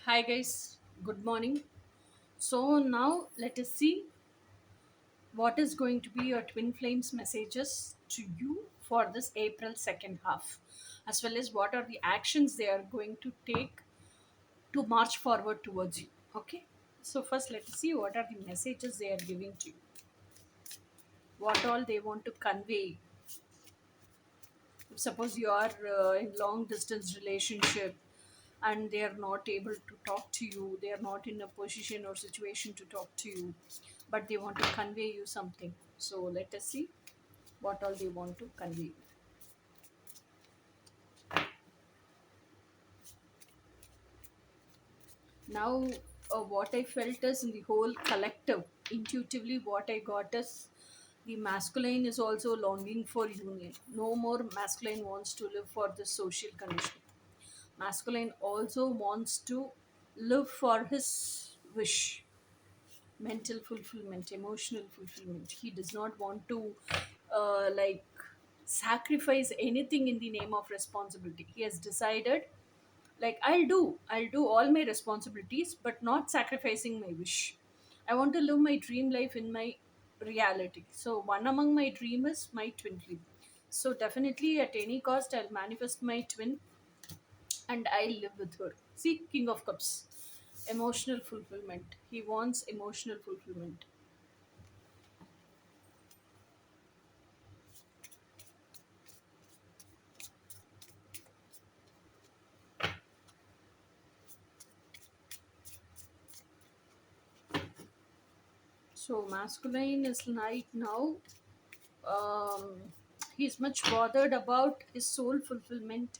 Hi guys, good morning. So now let us see what is going to be your twin flames messages to you for this April second half, as well as what are the actions they are going to take to march forward towards you. Okay, so first let us see what are the messages they are giving to you, what all they want to convey. If suppose you are in long distance relationship and they are not able to talk to you, they are not in a position or situation to talk to you, but they want to convey you something. So let us see what all they want to convey. Now what I felt is in the whole collective, intuitively what I got is the masculine is also longing for union. No more masculine wants to live for the social conditioning. Masculine also wants to live for his wish, mental fulfillment, emotional fulfillment. He does not want to like sacrifice anything in the name of responsibility. He has decided, like, I'll do all my responsibilities but not sacrificing my wish. I want to live my dream life in my reality. So one among my dream is my twin flame. So definitely at any cost I'll manifest my twin and I live with her. See, King of Cups. Emotional fulfillment. He wants emotional fulfillment. So, masculine is right now. Um, he's much bothered about his soul fulfillment,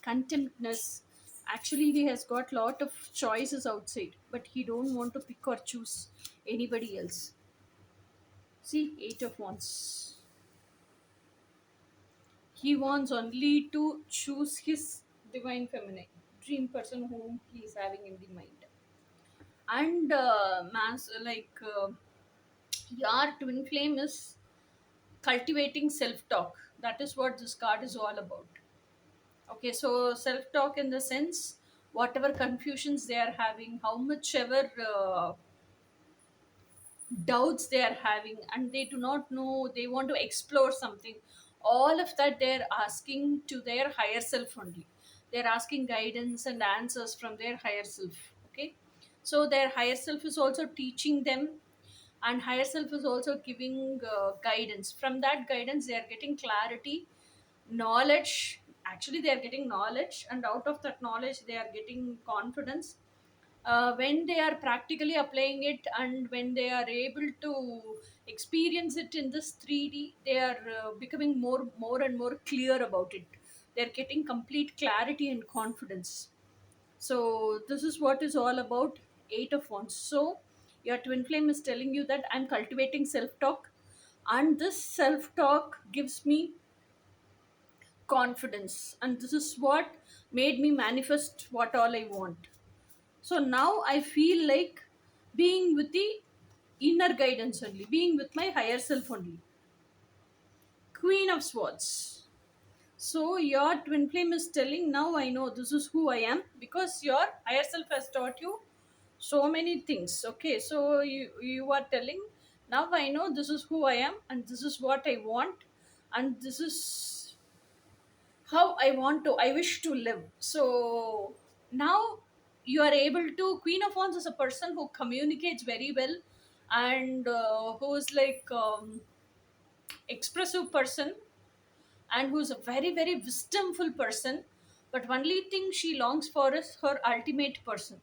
contentness. Actually, he has got lot of choices outside, but he don't want to pick or choose anybody else. See, Eight of Wands. He wants only to choose his divine feminine, dream person whom he is having in the mind. And your twin flame is cultivating self talk. That is what this card is all about. Okay, so self talk in the sense, whatever confusions they are having, how much ever doubts they are having, and they do not know, they want to explore something, all of that they're asking to their higher self only. They're asking guidance and answers from their higher self. Okay, so their higher self is also teaching them, and higher self is also giving guidance. From that guidance they are getting clarity, knowledge. Actually they are getting knowledge, and out of that knowledge they are getting confidence. When they are practically applying it and when they are able to experience it in this 3D, they are becoming more and more clear about it. They're getting complete clarity and confidence. So this is what is all about. Eight of Wands. So your twin flame is telling you that I'm cultivating self talk, and this self talk gives me confidence, and this is what made me manifest what all I want. So now I feel like being with the inner guidance only, being with my higher self only. Queen of Swords. So your twin flame is telling, now I know this is who I am, because your higher self has taught you so many things. Okay, so you are telling, now I know this is who I am and this is what I want, and this is how I want to, I wish to live. So now you are able to. Queen of Wands is a person who communicates very well, and who is like expressive person, and who is a very very wisdomful person. But only thing she longs for is her ultimate person.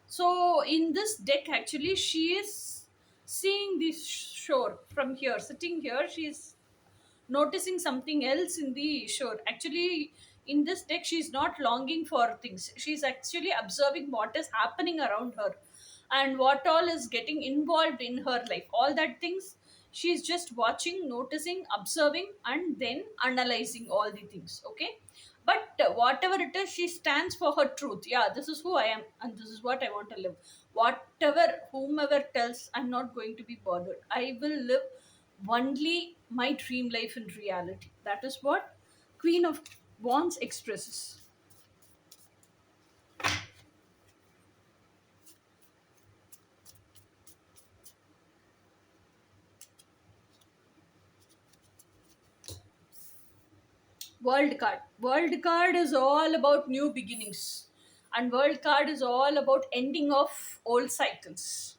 So in this deck, actually, she is seeing this shore from here, sitting here. She is noticing something else in the shore. Actually, in this deck, she's not longing for things. She's actually observing what is happening around her and what all is getting involved in her life. All that things she's just watching, noticing, observing, and then analyzing all the things. Okay. But whatever it is, she stands for her truth. Yeah, this is who I am, and this is what I want to live. Whatever, whomever tells, I'm not going to be bothered. I will live only my dream life in reality. That is what Queen of Wands expresses. World card is all about new beginnings, and world card is all about ending of old cycles.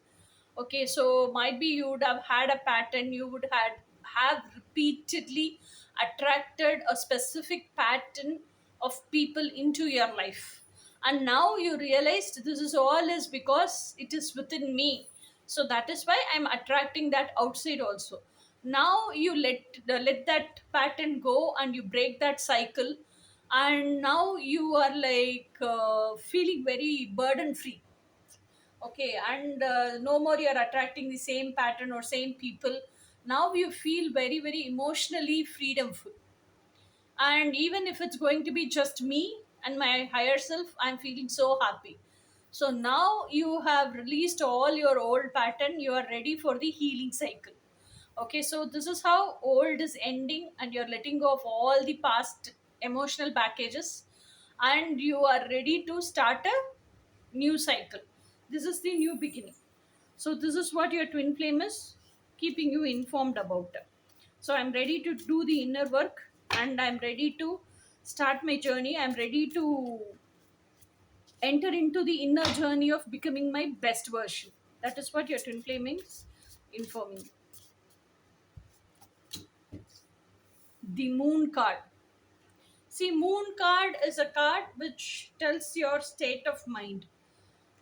Okay, so might be you would have had a pattern, you would have repeatedly attracted a specific pattern of people into your life, and now you realized this is all is because it is within me, so that is why I'm attracting that outside also. Now you let that pattern go and you break that cycle, and now you are like feeling very burden free. Okay, and no more you're attracting the same pattern or same people. Now you feel very very emotionally freedomful, and even if it's going to be just me and my higher self, I'm feeling so happy. So now you have released all your old pattern, you are ready for the healing cycle. Okay, so this is how old is ending and you're letting go of all the past emotional packages, and you are ready to start a new cycle. This is the new beginning. So this is what your twin flame is keeping you informed about. So I'm ready to do the inner work, and I'm ready to start my journey. I'm ready to enter into the inner journey of becoming my best version. That is what your twin flame is informing. The moon card. See, moon card is a card which tells your state of mind.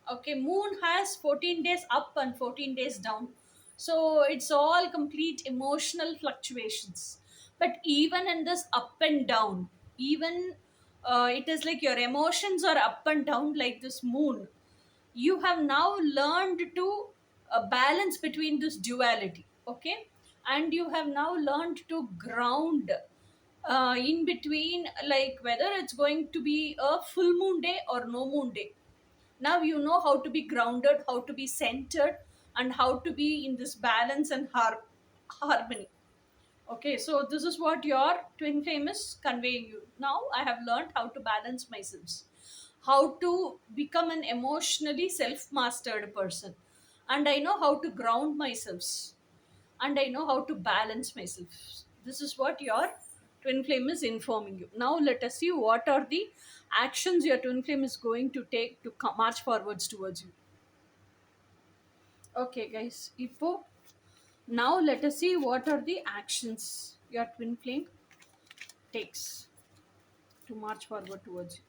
Okay, moon has 14 days up and 14 days down, so it's all complete emotional fluctuations. But even in this up and down, even it is like your emotions are up and down like this moon. You have now learned to balance between this duality. Okay, and you have now learned to ground in between, like whether it's going to be a full moon day or no moon day. Now you know how to be grounded, how to be centered, and how to be in this balance and harmony. Okay, so this is what your twin flame is conveying you. Now I have learned how to balance myself, how to become an emotionally self-mastered person, and I know how to ground myself, and I know how to balance myself. This is what your twin flame is informing you. Now, let us see what are the actions your twin flame is going to take to march forwards towards you. Okay, guys, Ipo. Now, let us see what are the actions your twin flame takes to march forward towards you.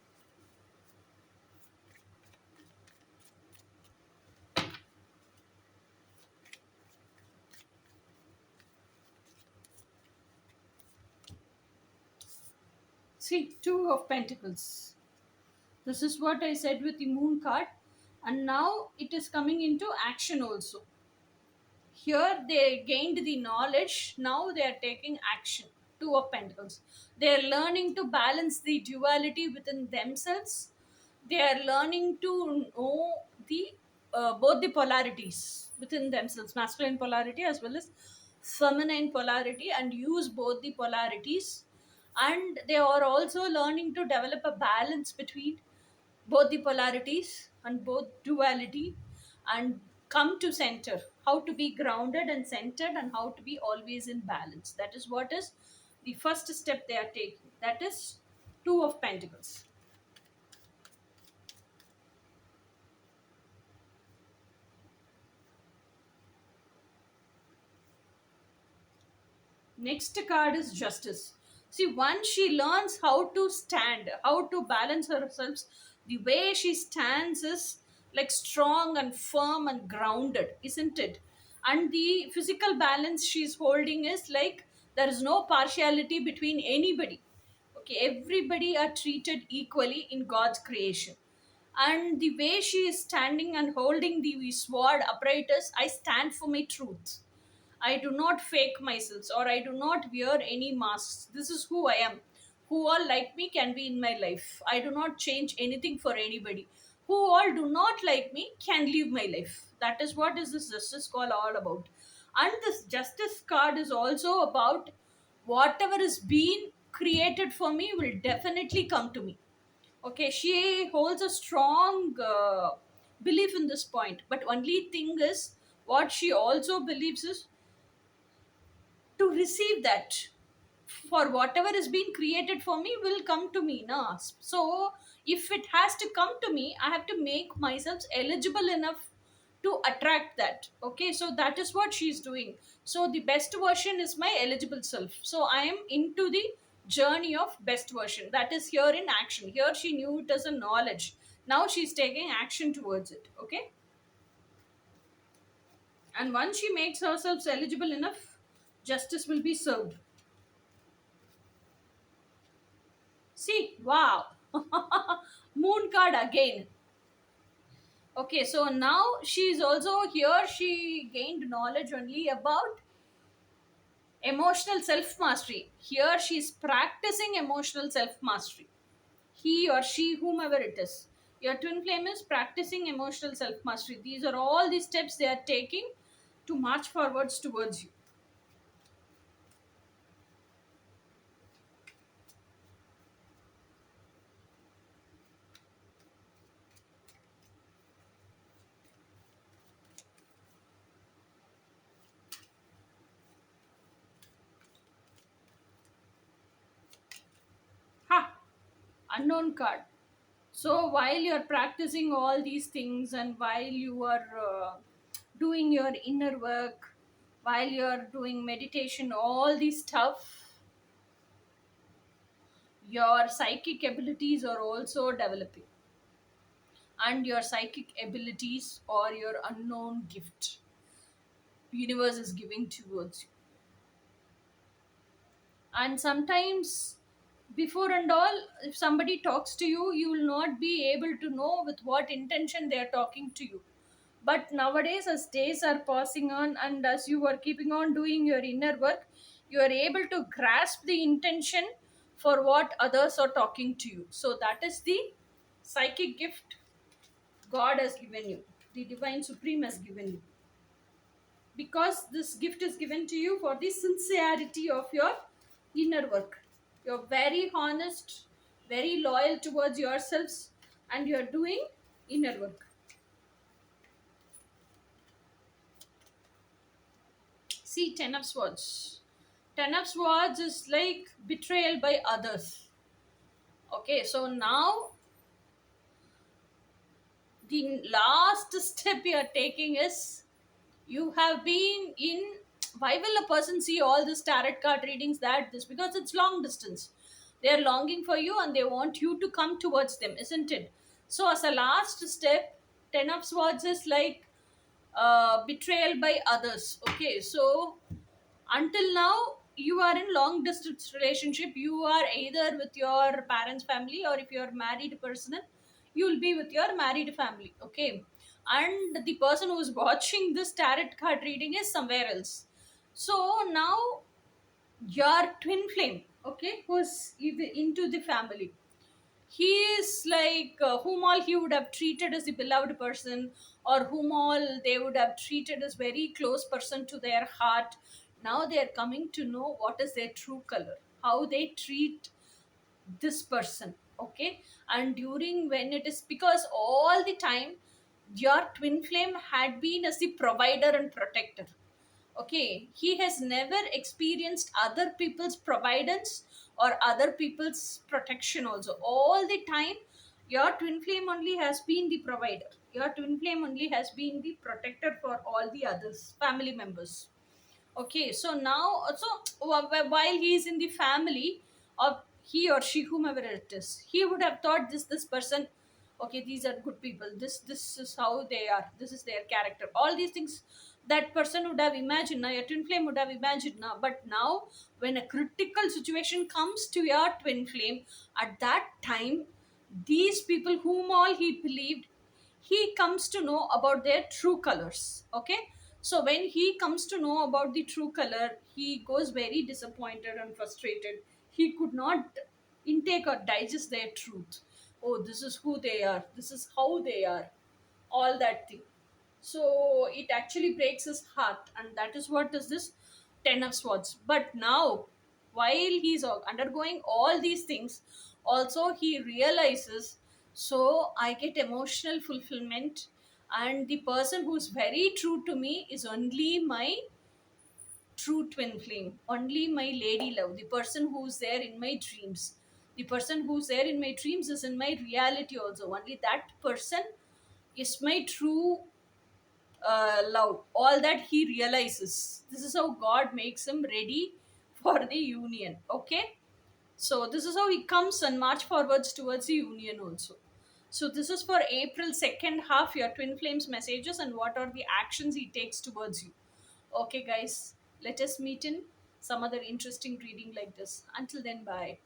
See, Two of Pentacles. This is what I said with the Moon card, and now it is coming into action also. Here they gained the knowledge, now they are taking action. Two of Pentacles. They are learning to balance the duality within themselves. They are learning to know the both the polarities within themselves, masculine polarity as well as feminine polarity, and use both the polarities. And they are also learning to develop a balance between both the polarities and both duality, and come to center, how to be grounded and centered, and how to be always in balance. That is what is the first step they are taking. That is Two of Pentacles. Next card is Justice. See, once she learns how to stand, how to balance herself, the way she stands is like strong and firm and grounded, isn't it? And the physical balance she's holding is like there is no partiality between anybody. Okay, everybody are treated equally in God's creation. And the way she is standing and holding the sword upright is, I stand for my truth. I do not fake myself, or I do not wear any masks. This is who I am. Who all like me can be in my life. I do not change anything for anybody. Who all do not like me can leave my life. That is what is this justice call all about. And this justice card is also about whatever is being created for me will definitely come to me. Okay, she holds a strong belief in this point, but only thing is, what she also believes is to receive that for whatever is being created for me will come to me now. So if it has to come to me, I have to make myself eligible enough to attract that. Okay, so that is what she's doing. So the best version is my eligible self, so I am into the journey of best version. That is here in action. Here she knew it as a knowledge, now she's taking action towards it. Okay, and once she makes herself eligible enough, justice will be served. See, wow. Moon card again. Okay, so now she's also here. She gained knowledge only about emotional self mastery. Here she's practicing emotional self mastery. He or she, whomever it is. Your twin flame is practicing emotional self mastery. These are all the steps they are taking to march forwards towards you. Ha! Unknown card. So while you're practicing all these things, and while you are doing your inner work, while you're doing meditation, all this stuff, your psychic abilities are also developing, and your psychic abilities or your unknown gift universe is giving towards you. And sometimes, before and all, if somebody talks to you, you will not be able to know with what intention they are talking to you. But nowadays, as days are passing on and as you are keeping on doing your inner work, you are able to grasp the intention for what others are talking to you. So that is the psychic gift God has given you, the divine supreme has given you, because this gift is given to you for the sincerity of your inner work. You're very honest, very loyal towards yourselves, and you're doing inner work. See, Ten of Swords. Ten of Swords is like betrayal by others. Okay, so now the last step you are taking is, you have been in, why will a person see all this tarot card readings, that this, because it's long distance, they are longing for you and they want you to come towards them, isn't it? So as a last step, Ten of Swords is like betrayal by others. Okay, so until now you are in long distance relationship, you are either with your parents family, or if you are married person, you will be with your married family. Okay, and the person who is watching this tarot card reading is somewhere else. So now your twin flame, okay, who's into the family, he is like whom all he would have treated as the beloved person, or whom all they would have treated as very close person to their heart. Now they are coming to know what is their true color, how they treat this person. Okay, and during when it is, because all the time your twin flame had been as the provider and protector. Okay, he has never experienced other people's providence or other people's protection. Also, all the time your twin flame only has been the provider, your twin flame only has been the protector for all the others family members. Okay, so now, so while he is in the family of, he or she, whomever it is, he would have thought this person, okay, these are good people, this is how they are, this is their character, all these things that person would have imagined. Now your twin flame would have imagined now, but now when a critical situation comes to your twin flame, at that time, these people whom all he believed, he comes to know about their true colors. Okay, so when he comes to know about the true color, he goes very disappointed and frustrated. He could not intake or digest their truth. Oh, this is who they are, this is how they are, all that thing. So it actually breaks his heart, and that is what is this Ten of Swords. But now, while he's undergoing all these things, also he realizes, so I get emotional fulfillment, and the person who's very true to me is only my true twin flame, only my lady love, the person who's there in my dreams. The person who's there in my dreams is in my reality also. Only that person is my true love. All that he realizes. This is how God makes him ready for the union. Okay? So this is how he comes and march forwards towards the union also. So this is for April second half, your twin flames messages and what are the actions he takes towards you. Okay, guys, let us meet in some other interesting reading like this. Until then, bye.